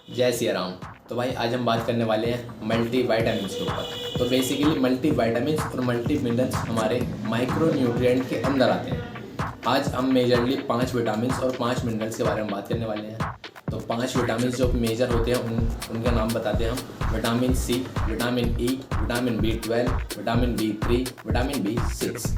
जय सिया राम। तो भाई आज हम बात करने वाले हैं मल्टी वाइटामिन्स के ऊपर। तो बेसिकली मल्टी वाइटामिन्स और मल्टी मिनरल्स हमारे माइक्रो न्यूट्रिएंट के अंदर आते हैं। आज हम मेजरली 5 विटामिन्स और 5 मिनरल्स के बारे में बात करने वाले हैं। तो 5 विटामिन्स जो मेजर होते हैं उनके नाम बताते हैं हम। Vitamin C, vitamin E, vitamin B12, vitamin B3, vitamin B6।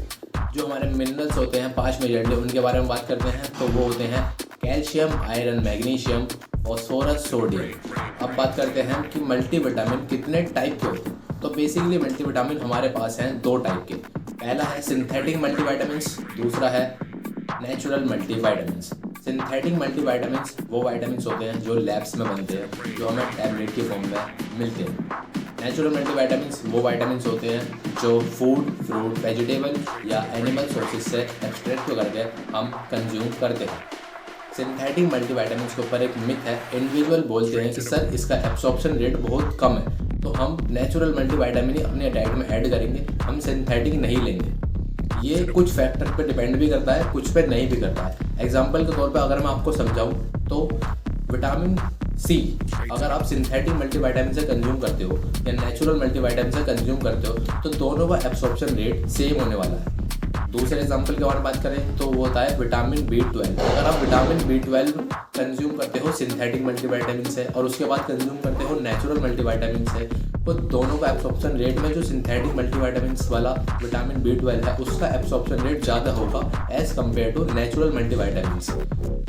जो हमारे मिनरल्स होते हैं 5 मेजरली, उनके बारे में बात करते हैं। तो वो होते हैं calcium, iron, magnesium, phosphorus, sodium. अब बात करते हैं कि मल्टीविटामिन कितने टाइप के होते हैं। तो बेसिकली मल्टीविटामिन हमारे पास हैं 2 टाइप के। पहला है सिंथेटिक मल्टीविटामिन्स, दूसरा है नेचुरल मल्टीविटामिन्स। सिंथेटिक मल्टीविटामिन्स वो विटामिन्स होते हैं जो लैब्स में बनते हैं, जो हमें टैबलेट की फॉर्म में मिलते हैं। नेचुरल मल्टीविटामिन्स वो विटामिन्स होते हैं जो फूड, फ्रूट, वेजिटेबल या एनिमल सोर्सेज से एक्सट्रैक्ट करके हम कंज्यूम करते हैं। सिंथेटिक मल्टीविटामिन्स के ऊपर एक मिथ है, इंडिविजुअल बोलते हैं कि सर इसका एब्सॉर्प्शन रेट बहुत कम है, तो हम नेचुरल मल्टीविटामिन ही अपने डाइट में ऐड करेंगे, हम सिंथेटिक नहीं लेंगे। ये कुछ फैक्टर पे डिपेंड भी करता है, कुछ पे नहीं भी करता है। एग्जाम्पल के तौर पे अगर मैं आपको समझाऊँ तो विटामिन सी अगर आप सिंथेटिक मल्टीविटामिन से कंज्यूम करते हो या नेचुरल मल्टीविटामिन से कंज्यूम करते हो तो दोनों का एब्सॉर्प्शन रेट सेम होने वाला है। दूसरे एग्जाम्पल के बारे में बात करें तो वो होता है विटामिन B12। अगर आप विटामिन B12 कंज्यूम करते हो सिंथेटिक मल्टीविटामिन से और उसके बाद कंज्यूम करते हो नेचुरल मल्टीविटामिन से, तो दोनों का एब्सॉर्प्शन रेट में जो सिंथेटिक मल्टीविटामिन वाला विटामिन B12 है उसका एब्सॉर्प्शन रेट ज़्यादा होगा as compared to natural multivitamin.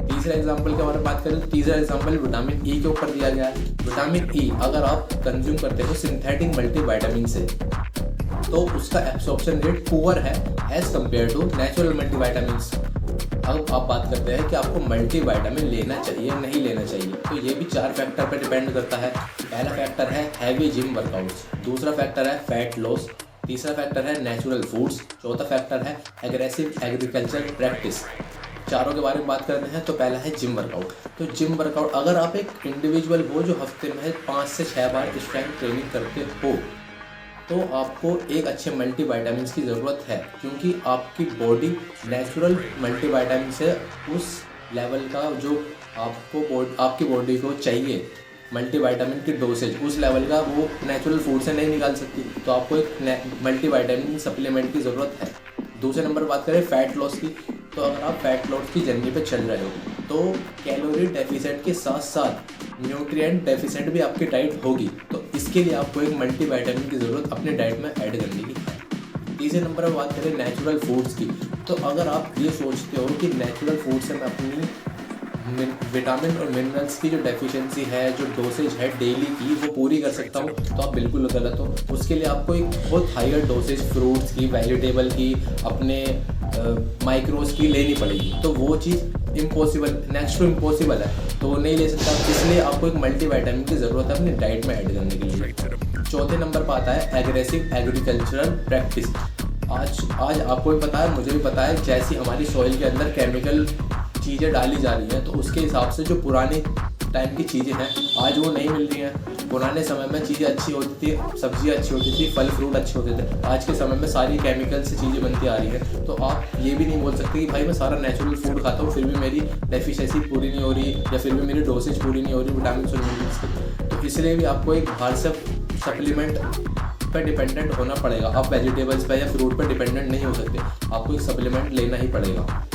तीसरा एग्जाम्पल के बारे में बात करें तो तीसरा एग्जाम्पल विटामिन ई के ऊपर दिया गया है। विटामिन ई अगर आप कंज्यूम करते हो सिंथेटिक मल्टीविटामिन से तो उसका एब्सॉर्प्शन रेट पुअर है as compared to natural multivitamins. अब आप बात करते हैं कि आपको मल्टीविटामिन लेना चाहिए नहीं लेना चाहिए, तो ये भी 4 फैक्टर पर डिपेंड करता है। पहला फैक्टर है हैवी जिम वर्कआउट्स, दूसरा फैक्टर है फैट लॉस, तीसरा फैक्टर है नेचुरल फूड्स, चौथा फैक्टर है एग्रेसिव एग्रीकल्चर प्रैक्टिस। चारों के बारे में बात करते हैं तो पहला है जिम वर्कआउट। तो जिम वर्कआउट अगर आप एक इंडिविजुअल हो जो हफ्ते में 5 से 6 बार स्ट्रेंथ ट्रेनिंग करते हो तो आपको एक अच्छे मल्टीविटामिन की ज़रूरत है, क्योंकि आपकी बॉडी नेचुरल मल्टीविटामिन से उस लेवल का जो आपकी बॉडी को चाहिए मल्टीविटामिन की डोसेज उस लेवल का वो नेचुरल फूड से नहीं निकाल सकती, तो आपको एक मल्टीविटामिन सप्लीमेंट की ज़रूरत है। दूसरे नंबर बात करें फैट लॉस की, तो अगर आप फैट लॉस की जर्नी पे चल रहे हो तो कैलोरी डेफिसिट के साथ साथ न्यूट्रिएंट डेफिसिट भी आपकी डाइट होगी, तो इसके लिए आपको एक मल्टीविटामिन की ज़रूरत अपने डाइट में ऐड करने की है। तीसरे नंबर पर बात करें नेचुरल फूड्स की, तो अगर आप ये सोचते हो कि नेचुरल फूड से मैं अपनी विटामिन और मिनरल्स की जो डेफिशिएंसी है, जो डोसेज है डेली की, वो पूरी कर सकता हूँ, तो आप बिल्कुल गलत हो। उसके लिए आपको एक बहुत हायर डोसेज फ्रूट्स की, वेजिटेबल की, अपने माइक्रोज की लेनी पड़ेगी, तो वो चीज़ इम्पॉसिबल, नेक्स्ट टू इम्पॉसिबल है, तो वो नहीं ले सकता। इसलिए आपको एक मल्टीविटामिन की ज़रूरत है अपनी डाइट में ऐड करने के लिए। चौथे नंबर पर आता है एग्रेसिव एग्रीकल्चरल प्रैक्टिस। आज आपको भी पता है, मुझे भी पता है, जैसी हमारी सॉइल के अंदर केमिकल चीज़ें डाली जा रही हैं तो उसके हिसाब से जो पुराने टाइम की चीज़ें हैं आज वो नहीं मिल रही हैं। पुराने समय में चीज़ें अच्छी होती थी, सब्जियां अच्छी होती थी, फल फ्रूट अच्छे होते थे। आज के समय में सारी केमिकल से चीज़ें बनती आ रही हैं, तो आप ये भी नहीं बोल सकते कि भाई मैं सारा नेचुरल फूड खाता हूँ फिर भी मेरी डेफिशिएंसी पूरी नहीं हो रही या फिर भी मेरी डोसेज पूरी नहीं हो रही विटामिन और मिनरल्स की। तो इसलिए भी आपको एक बाहर से सप्लीमेंट पर डिपेंडेंट होना पड़ेगा। आप वेजिटेबल्स पर या फ्रूट पर डिपेंडेंट नहीं हो सकते, आपको एक सप्लीमेंट लेना ही पड़ेगा।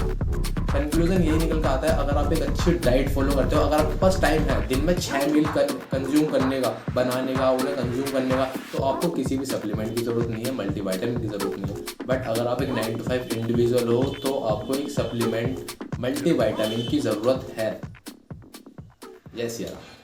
कंक्लूजन यही निकल कर आता है, अगर आप एक अच्छी डाइट फॉलो करते हो, अगर आपके पास टाइम है दिन में 6 मील कंज्यूम करने का, बनाने का, उन्हें कंज्यूम करने का, तो आपको किसी भी सप्लीमेंट की ज़रूरत नहीं है, मल्टीविटामिन की ज़रूरत नहीं है। बट अगर आप एक 9 to 5 इंडिविजुअल हो तो आपको एक सप्लीमेंट मल्टीविटामिन की ज़रूरत है। जय सिया राम।